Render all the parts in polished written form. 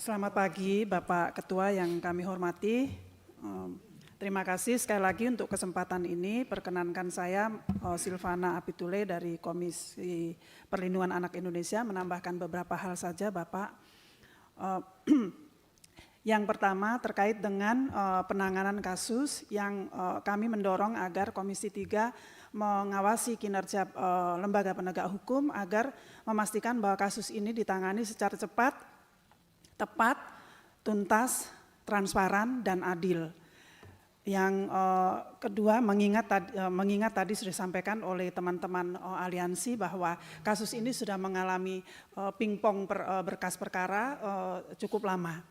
Selamat pagi Bapak Ketua yang kami hormati. Terima kasih sekali lagi untuk kesempatan ini. Perkenankan saya Silvana Apitule dari Komisi Perlindungan Anak Indonesia menambahkan beberapa hal saja Bapak. Yang pertama terkait dengan penanganan kasus yang kami mendorong agar Komisi 3 mengawasi kinerja lembaga penegak hukum agar memastikan bahwa kasus ini ditangani secara cepat, tepat, tuntas, transparan, dan adil. Yang kedua, mengingat tadi sudah disampaikan oleh teman-teman aliansi bahwa kasus ini sudah mengalami pingpong berkas perkara cukup lama.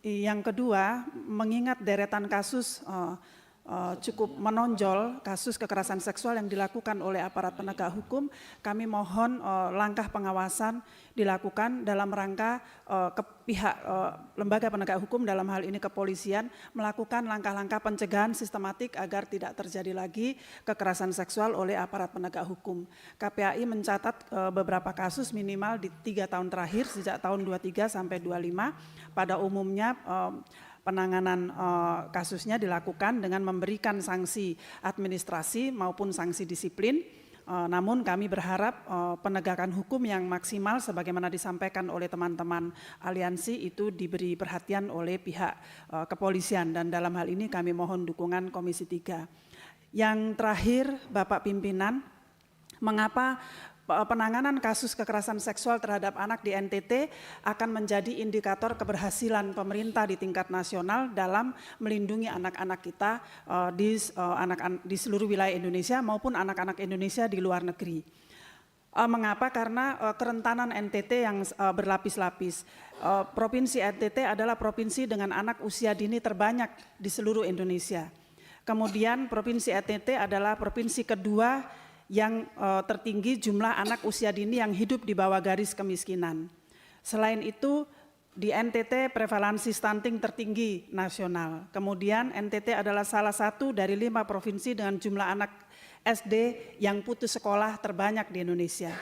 Yang kedua, mengingat deretan kasus cukup menonjol, kasus kekerasan seksual yang dilakukan oleh aparat penegak hukum, kami mohon langkah pengawasan dilakukan dalam rangka pihak lembaga penegak hukum, dalam hal ini kepolisian, melakukan langkah-langkah pencegahan sistematik agar tidak terjadi lagi kekerasan seksual oleh aparat penegak hukum. KPAI mencatat beberapa kasus minimal di 3 tahun terakhir, sejak tahun 23 sampai 25, pada umumnya penanganan kasusnya dilakukan dengan memberikan sanksi administrasi maupun sanksi disiplin. Namun kami berharap penegakan hukum yang maksimal sebagaimana disampaikan oleh teman-teman aliansi itu diberi perhatian oleh pihak kepolisian, dan dalam hal ini kami mohon dukungan Komisi 3. Yang terakhir, Bapak Pimpinan, mengapa penanganan kasus kekerasan seksual terhadap anak di NTT akan menjadi indikator keberhasilan pemerintah di tingkat nasional dalam melindungi anak-anak kita di seluruh wilayah Indonesia maupun anak-anak Indonesia di luar negeri. Mengapa? Karena kerentanan NTT yang berlapis-lapis. Provinsi NTT adalah provinsi dengan anak usia dini terbanyak di seluruh Indonesia. Kemudian Provinsi NTT adalah provinsi kedua yang tertinggi jumlah anak usia dini yang hidup di bawah garis kemiskinan. Selain itu, di NTT prevalensi stunting tertinggi nasional. Kemudian NTT adalah salah satu dari 5 provinsi dengan jumlah anak SD yang putus sekolah terbanyak di Indonesia.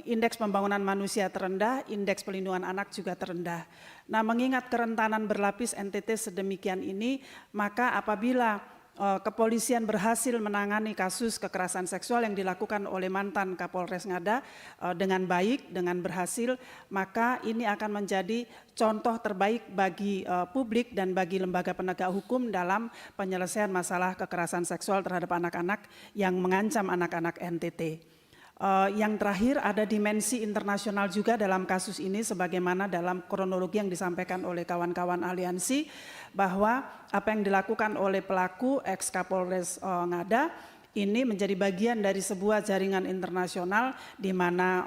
Indeks pembangunan manusia terendah, indeks pelindungan anak juga terendah. Nah, mengingat kerentanan berlapis NTT sedemikian ini, maka apabila kepolisian berhasil menangani kasus kekerasan seksual yang dilakukan oleh mantan Kapolres Ngada dengan baik, dengan berhasil, maka ini akan menjadi contoh terbaik bagi publik dan bagi lembaga penegak hukum dalam penyelesaian masalah kekerasan seksual terhadap anak-anak yang mengancam anak-anak NTT. Yang terakhir, ada dimensi internasional juga dalam kasus ini sebagaimana dalam kronologi yang disampaikan oleh kawan-kawan aliansi, bahwa apa yang dilakukan oleh pelaku ex Kapolres Ngada ini menjadi bagian dari sebuah jaringan internasional di mana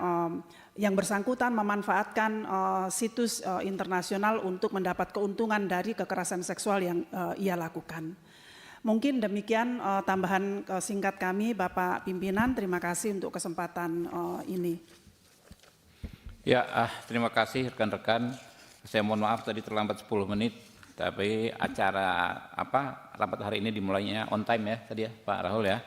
yang bersangkutan memanfaatkan situs internasional untuk mendapat keuntungan dari kekerasan seksual yang ia lakukan. Mungkin demikian tambahan singkat kami, Bapak Pimpinan. Terima kasih untuk kesempatan ini. Ya, terima kasih rekan-rekan. Saya mohon maaf tadi terlambat 10 menit, tapi acara rapat hari ini dimulainya on time ya tadi ya, Pak Rahul ya.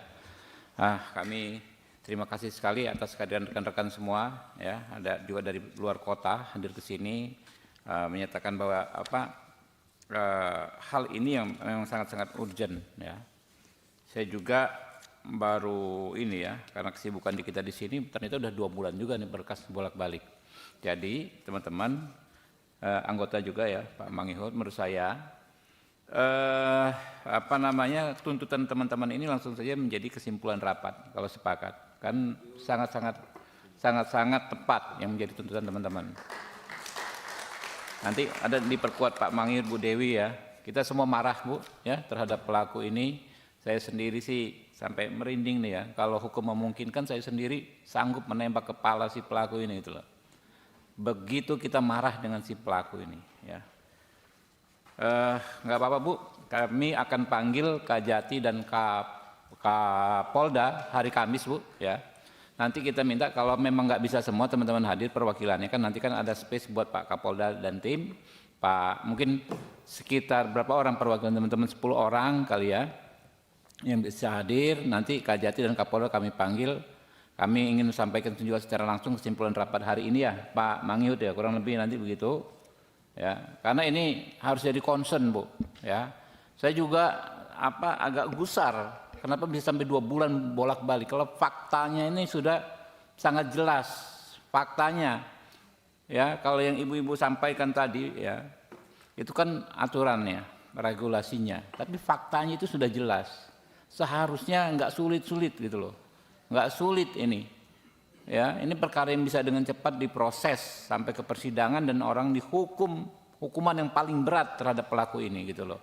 Kami terima kasih sekali atas kehadiran rekan-rekan semua ya. Ada juga dari luar kota hadir ke sini menyatakan bahwa hal ini yang memang sangat-sangat urgent ya. Saya juga baru ini ya, karena kesibukan kita di sini ternyata udah 2 bulan juga nih berkas bolak-balik. Jadi teman-teman anggota juga ya, Pak Mangihut, menurut saya tuntutan teman-teman ini langsung saja menjadi kesimpulan rapat kalau sepakat. Kan sangat-sangat tepat yang menjadi tuntutan teman-teman. Nanti ada diperkuat Pak Mangir, Bu Dewi ya. Kita semua marah Bu ya terhadap pelaku ini. Saya sendiri sih sampai merinding nih ya. Kalau hukum memungkinkan saya sendiri sanggup menembak kepala si pelaku ini itu loh. Begitu kita marah dengan si pelaku ini ya. Nggak apa-apa Bu. Kami akan panggil Kajati dan Kapolda hari Kamis Bu ya. Nanti kita minta kalau memang nggak bisa semua teman-teman hadir perwakilannya, kan nanti kan ada space buat Pak Kapolda dan tim, Pak mungkin sekitar berapa orang perwakilan teman-teman, 10 orang kali ya yang bisa hadir. Nanti Kajati dan Kapolda kami panggil Kami ingin sampaikan juga secara langsung kesimpulan rapat hari ini ya, Pak Mangyud ya, kurang lebih nanti begitu. Ya, karena ini harus jadi concern, Bu. Ya, saya juga agak gusar. Kenapa bisa sampai 2 bulan bolak-balik? Kalau faktanya ini sudah sangat jelas, faktanya. Ya, kalau yang ibu-ibu sampaikan tadi, ya, itu kan aturannya, regulasinya. Tapi faktanya itu sudah jelas. Seharusnya nggak sulit-sulit gitu loh. Nggak sulit ini, ya ini perkara yang bisa dengan cepat diproses sampai ke persidangan dan orang dihukum hukuman yang paling berat terhadap pelaku ini gitu loh.